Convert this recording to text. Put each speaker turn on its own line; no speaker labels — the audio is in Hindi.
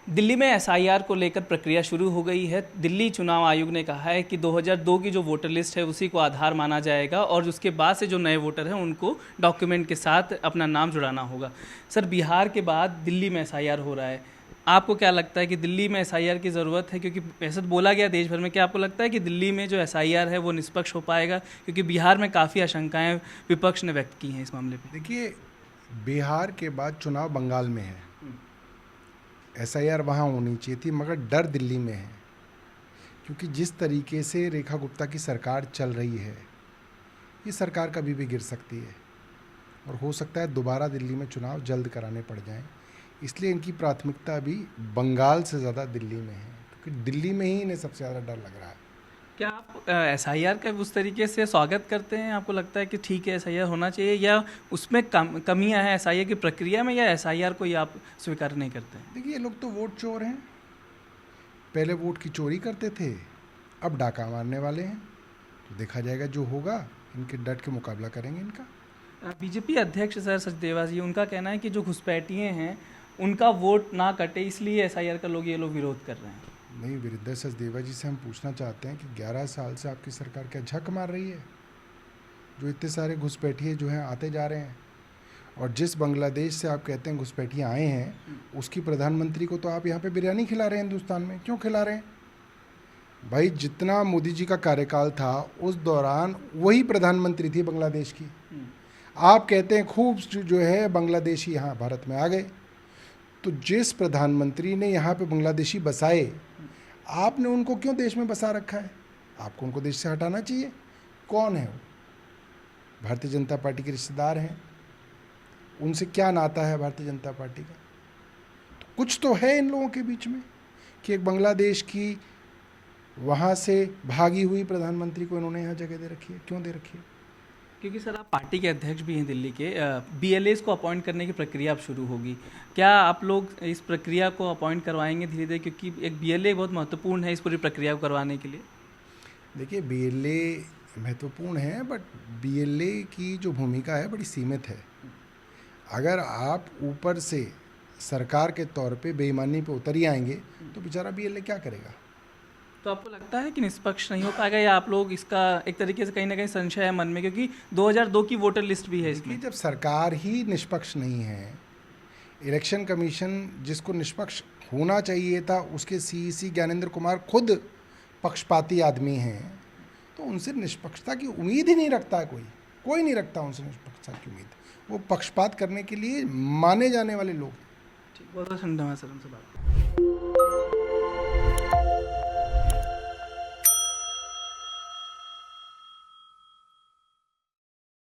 दिल्ली में एसआईआर को लेकर प्रक्रिया शुरू हो गई है। दिल्ली चुनाव आयोग ने कहा है कि 2002 की जो वोटर लिस्ट है उसी को आधार माना जाएगा और उसके बाद से जो नए वोटर हैं उनको डॉक्यूमेंट के साथ अपना नाम जुड़ाना होगा। सर, बिहार के बाद दिल्ली में एसआईआर हो रहा है। आपको क्या लगता है कि दिल्ली में एसआईआर की ज़रूरत है? क्योंकि ऐसा तो बोला गया देश भर में, क्या आपको लगता है कि दिल्ली में जो एसआईआर है वो निष्पक्ष हो पाएगा? क्योंकि बिहार में काफ़ी आशंकाएं विपक्ष ने व्यक्त की हैं इस मामले पर।
देखिए, बिहार के बाद चुनाव बंगाल में है। एसआईआर वहाँ होनी चाहिए थी, मगर डर दिल्ली में है, क्योंकि जिस तरीके से रेखा गुप्ता की सरकार चल रही है, ये सरकार कभी भी गिर सकती है और हो सकता है दोबारा दिल्ली में चुनाव जल्द कराने पड़ जाएं। इसलिए इनकी प्राथमिकता अभी बंगाल से ज़्यादा दिल्ली में है, क्योंकि दिल्ली में ही इन्हें सबसे ज़्यादा डर लग रहा है।
क्या आप एसआईआर का उस तरीके से स्वागत करते हैं? आपको लगता है कि ठीक है एसआईआर होना चाहिए, या उसमें कमियां हैं एसआईआर की प्रक्रिया में, या एसआईआर को ही आप स्वीकार नहीं करते हैं?
देखिए, ये लोग तो वोट चोर हैं। पहले वोट की चोरी करते थे, अब डाका मारने वाले हैं। तो देखा जाएगा जो होगा, इनके डट के मुकाबला करेंगे इनका।
बीजेपी अध्यक्ष सर सचदेवा जी, उनका कहना है कि जो घुसपैठिए हैं उनका वोट ना कटे, इसलिए एसआईआर का ये लोग विरोध कर रहे हैं।
नहीं, वीरेंद्र सचदेवा जी से हम पूछना चाहते हैं कि 11 साल से आपकी सरकार क्या झक मार रही है, जो इतने सारे घुसपैठिए जो हैं आते जा रहे हैं? और जिस बांग्लादेश से आप कहते हैं घुसपैठिए आए हैं, उसकी प्रधानमंत्री को तो आप यहाँ पे बिरयानी खिला रहे हैं। हिंदुस्तान में क्यों खिला रहे हैं भाई? जितना मोदी जी का कार्यकाल था उस दौरान वही प्रधानमंत्री थी बांग्लादेश की। आप कहते हैं खूब जो है बांग्लादेशी यहाँ भारत में आ गए, तो जिस प्रधानमंत्री ने यहाँ पे बांग्लादेशी बसाए, आपने उनको क्यों देश में बसा रखा है? आपको उनको देश से हटाना चाहिए। कौन है वो? भारतीय जनता पार्टी के रिश्तेदार हैं। उनसे क्या नाता है भारतीय जनता पार्टी का? तो कुछ तो है इन लोगों के बीच में कि एक बांग्लादेश की वहाँ से भागी हुई प्रधानमंत्री को इन्होंने यहाँ जगह दे रखी है। क्यों दे रखी है?
क्योंकि सर आप पार्टी के अध्यक्ष भी हैं दिल्ली के, बीएलएस को अपॉइंट करने की प्रक्रिया अब शुरू होगी। क्या आप लोग इस प्रक्रिया को अपॉइंट करवाएंगे धीरे धीरे? क्योंकि एक बीएलए बहुत महत्वपूर्ण है इस पूरी प्रक्रिया को करवाने के लिए।
देखिए, बीएलए महत्वपूर्ण है, बट बीएलए की जो भूमिका है बड़ी सीमित है। अगर आप ऊपर से सरकार के तौर पे बेईमानी पे उतर ही आएंगे तो बेचारा बीएलए क्या करेगा?
तो आपको लगता है कि निष्पक्ष नहीं हो पाएगा, या आप लोग इसका एक तरीके से कहीं ना कहीं संशय है मन में, क्योंकि 2002 की वोटर लिस्ट भी है इसमें?
जब सरकार ही निष्पक्ष नहीं है, इलेक्शन कमीशन जिसको निष्पक्ष होना चाहिए था, उसके सीईसी ज्ञानेंद्र कुमार खुद पक्षपाती आदमी हैं, तो उनसे निष्पक्षता की उम्मीद ही नहीं रखता है कोई नहीं रखता उनसे निष्पक्षता की उम्मीद। वो पक्षपात करने के लिए माने जाने वाले लोग।
ठीक, बहुत बहुत धन्यवाद सर, हमसे बात